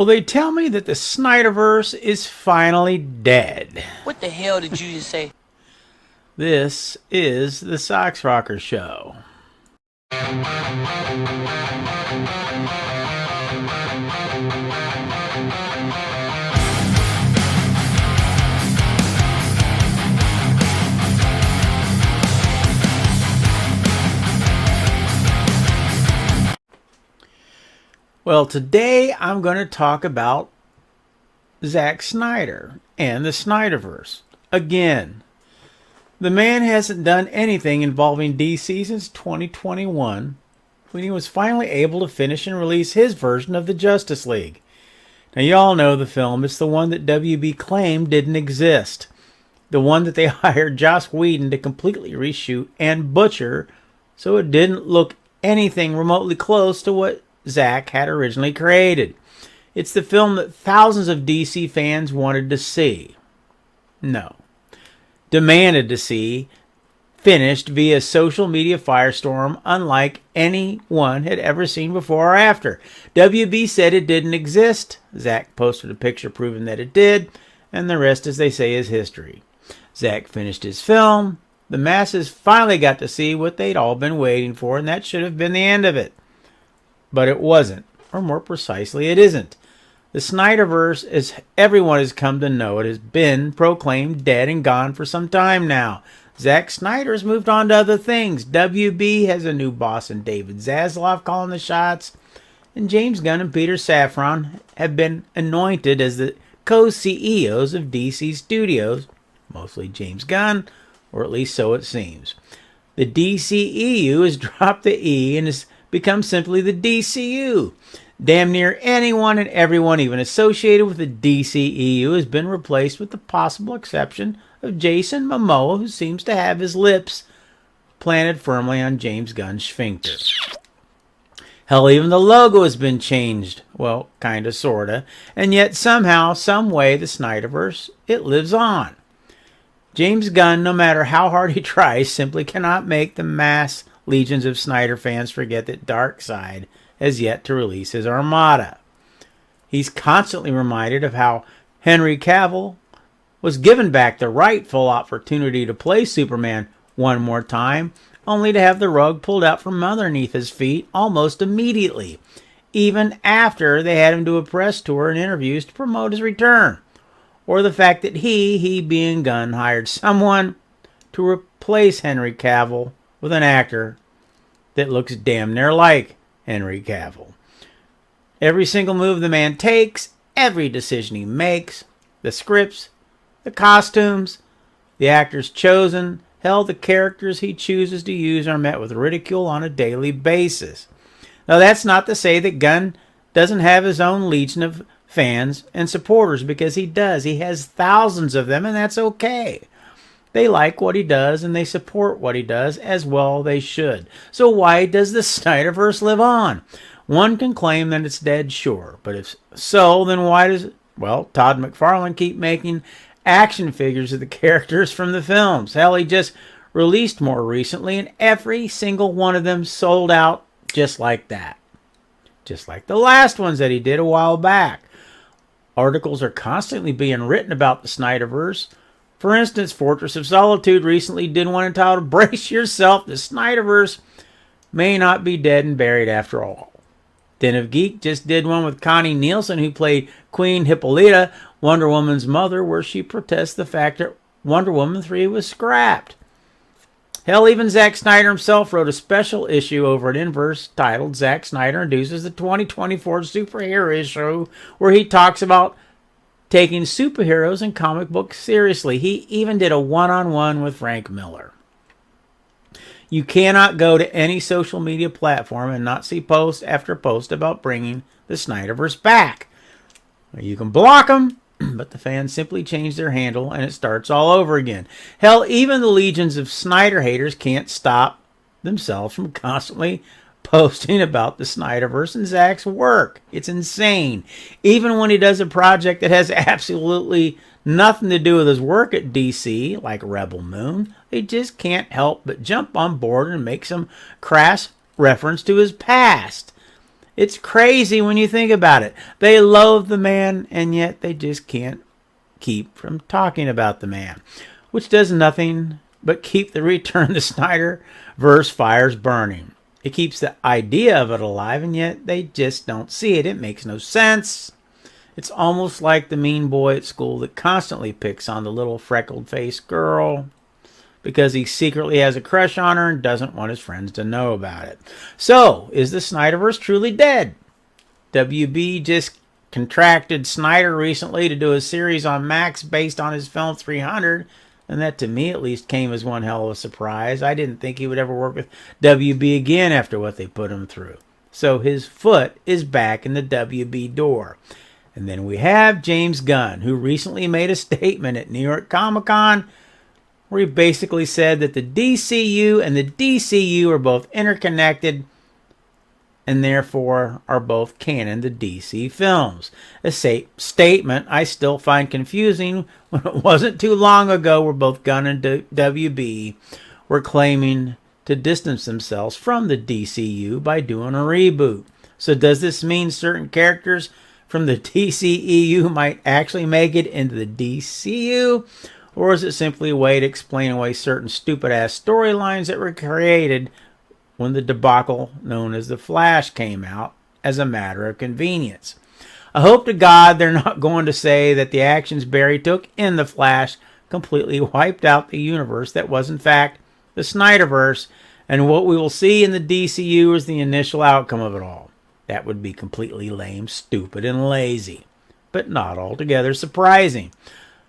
Well, they tell me that the Snyderverse is finally dead. What the hell did you just say? This is the Sox Rocker Show. Well, today I'm going to talk about Zack Snyder and the Snyderverse. Again, the man hasn't done anything involving DC since 2021, when he was finally able to finish and release his version of the Justice League. Now, you all know the film. It's the one that WB claimed didn't exist. The one that they hired Joss Whedon to completely reshoot and butcher, so it didn't look anything remotely close to what Zack had originally created. It's the film that thousands of DC fans wanted to see. No. Demanded to see, finished via social media firestorm unlike anyone had ever seen before or after. WB said it didn't exist. Zack posted a picture proving that it did, and the rest, as they say, is history. Zack finished his film. The masses finally got to see what they'd all been waiting for, and that should have been the end of it. But it wasn't, or more precisely, it isn't. The Snyderverse, as everyone has come to know it, has been proclaimed dead and gone for some time now. Zack Snyder has moved on to other things. WB has a new boss in David Zaslav calling the shots. And James Gunn and Peter Safran have been anointed as the co-CEOs of DC Studios. Mostly James Gunn, or at least so it seems. The DCEU has dropped the E and has become simply the DCU. Damn near anyone and everyone even associated with the DCEU has been replaced with the possible exception of Jason Momoa, who seems to have his lips planted firmly on James Gunn's sphincter. Hell, even the logo has been changed. Well, kinda, sorta. And yet somehow, some way, the Snyderverse, it lives on. James Gunn, no matter how hard he tries, simply cannot make the mass legions of Snyder fans forget that Darkseid has yet to release his armada. He's constantly reminded of how Henry Cavill was given back the rightful opportunity to play Superman one more time, only to have the rug pulled out from underneath his feet almost immediately, even after they had him do a press tour and interviews to promote his return. Or the fact that he being Gunn, hired someone to replace Henry Cavill with an actor that looks damn near like Henry Cavill. Every single move the man takes, every decision he makes, the scripts, the costumes, the actors chosen, hell, the characters he chooses to use are met with ridicule on a daily basis. Now, that's not to say that Gunn doesn't have his own legion of fans and supporters, because he does. He has thousands of them, and that's okay. They like what he does, and they support what he does, as well they should. So why does the Snyderverse live on? One can claim that it's dead, sure. But if so, then why does, Todd McFarlane keep making action figures of the characters from the films? Hell, he just released more recently, and every single one of them sold out just like that. Just like the last ones that he did a while back. Articles are constantly being written about the Snyderverse. For instance, Fortress of Solitude recently did one entitled "Brace Yourself, the Snyderverse may not be dead and buried after all." Den of Geek just did one with Connie Nielsen, who played Queen Hippolyta, Wonder Woman's mother, where she protests the fact that Wonder Woman 3 was scrapped. Hell, even Zack Snyder himself wrote a special issue over at Inverse titled "Zack Snyder Introduces the 2024 Superhero Issue," where he talks about taking superheroes and comic books seriously. He even did a one-on-one with Frank Miller. You cannot go to any social media platform and not see post after post about bringing the Snyderverse back. You can block them, but the fans simply change their handle and it starts all over again. Hell, even the legions of Snyder haters can't stop themselves from constantly posting about the Snyderverse and Zack's work. It's insane. Even when he does a project that has absolutely nothing to do with his work at DC, like Rebel Moon, they just can't help but jump on board and make some crass reference to his past. It's crazy when you think about it. They loathe the man, and yet they just can't keep from talking about the man, which does nothing but keep the Return to Snyderverse fires burning. It keeps the idea of it alive, and yet they just don't see it. It makes no sense. It's almost like the mean boy at school that constantly picks on the little freckled-faced girl because he secretly has a crush on her and doesn't want his friends to know about it. So, is the Snyderverse truly dead? WB just contracted Snyder recently to do a series on Max based on his film 300, and that to me at least came as one hell of a surprise. I didn't think he would ever work with WB again after what they put him through. So his foot is back in the WB door. And then we have James Gunn, who recently made a statement at New York Comic Con where he basically said that the DCU and the DCU are both interconnected and therefore are both canon to DC films. A statement I still find confusing when it wasn't too long ago where both Gunn and WB were claiming to distance themselves from the DCU by doing a reboot. So does this mean certain characters from the DCEU might actually make it into the DCU? Or is it simply a way to explain away certain stupid-ass storylines that were created when the debacle known as The Flash came out as a matter of convenience? I hope to God they're not going to say that the actions Barry took in The Flash completely wiped out the universe that was in fact the Snyderverse, and what we will see in the DCU is the initial outcome of it all. That would be completely lame, stupid, and lazy, but not altogether surprising.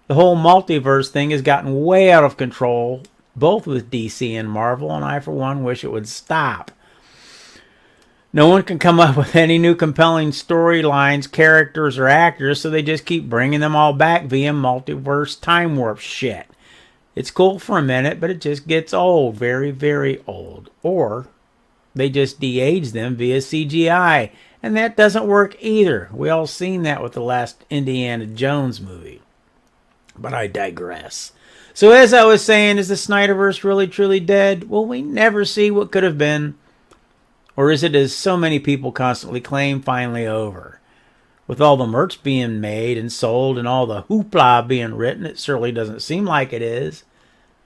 The whole multiverse thing has gotten way out of control, both with DC and Marvel, and I, for one, wish it would stop. No one can come up with any new compelling storylines, characters, or actors, so they just keep bringing them all back via multiverse time warp shit. It's cool for a minute, but it just gets old, very, very old. Or they just de-age them via CGI, and that doesn't work either. We all seen that with the last Indiana Jones movie. But I digress. So as I was saying, is the Snyderverse really truly dead? Will we never see what could have been? Or is it, as so many people constantly claim, finally over? With all the merch being made and sold and all the hoopla being written, it certainly doesn't seem like it is.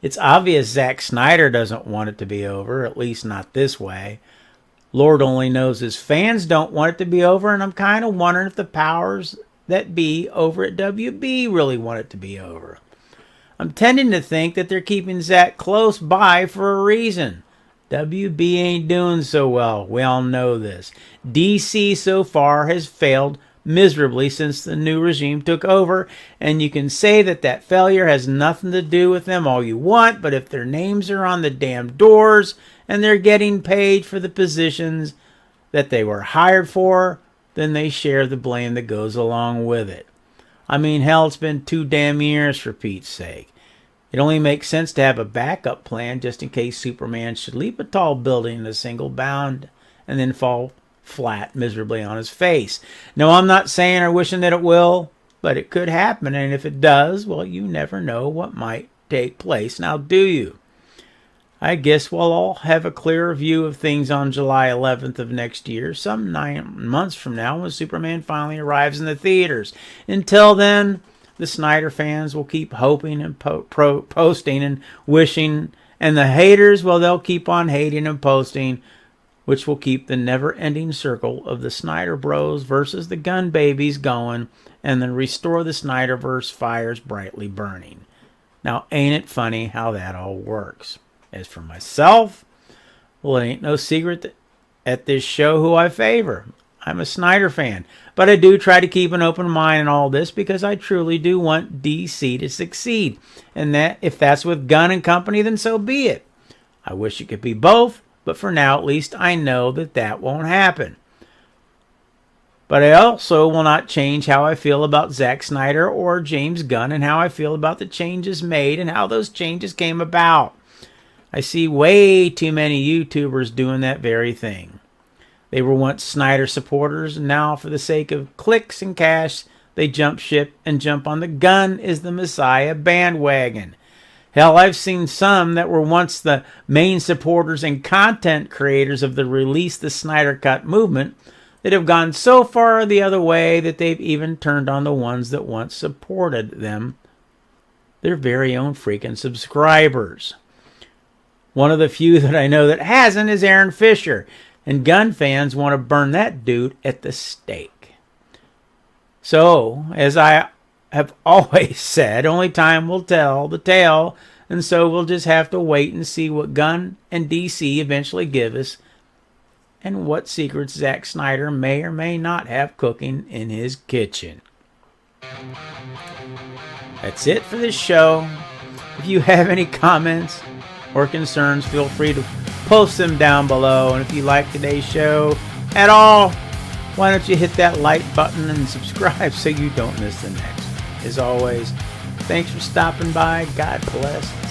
It's obvious Zack Snyder doesn't want it to be over, at least not this way. Lord only knows his fans don't want it to be over, and I'm kind of wondering if the powers that be over at WB really want it to be over. I'm tending to think that they're keeping Zack close by for a reason. WB ain't doing so well. We all know this. DC so far has failed miserably since the new regime took over, and you can say that that failure has nothing to do with them all you want, but if their names are on the damn doors and they're getting paid for the positions that they were hired for, then they share the blame that goes along with it. I mean, hell, it's been 2 damn years for Pete's sake. It only makes sense to have a backup plan just in case Superman should leap a tall building in a single bound and then fall flat miserably on his face. No, I'm not saying or wishing that it will, but it could happen, and if it does, well, you never know what might take place. Now, do you? I guess we'll all have a clearer view of things on July 11th of next year, some 9 months from now, when Superman finally arrives in the theaters. Until then, the Snyder fans will keep hoping and posting and wishing, and the haters, well, they'll keep on hating and posting, which will keep the never-ending circle of the Snyder Bros versus the Gun Babies going, and then restore the Snyderverse fires brightly burning. Now, ain't it funny how that all works? As for myself, well, it ain't no secret that at this show who I favor. I'm a Snyder fan, but I do try to keep an open mind in all this because I truly do want DC to succeed, and that if that's with Gunn and company, then so be it. I wish it could be both, but for now, at least, I know that that won't happen. But I also will not change how I feel about Zack Snyder or James Gunn and how I feel about the changes made and how those changes came about. I see way too many YouTubers doing that very thing. They were once Snyder supporters, and now for the sake of clicks and cash, they jump ship and jump on the Gunn is the Messiah bandwagon. Hell, I've seen some that were once the main supporters and content creators of the Release the Snyder Cut movement that have gone so far the other way that they've even turned on the ones that once supported them, their very own freaking subscribers. One of the few that I know that hasn't is Aaron Fisher, and gun fans want to burn that dude at the stake. So, as I have always said, only time will tell the tale, and so we'll just have to wait and see what Gunn and DC eventually give us, and what secrets Zack Snyder may or may not have cooking in his kitchen. That's it for this show. If you have any comments or concerns, feel free to post them down below. And if you like today's show at all, why don't you hit that like button and subscribe so you don't miss the next. As always, thanks for stopping by. God bless.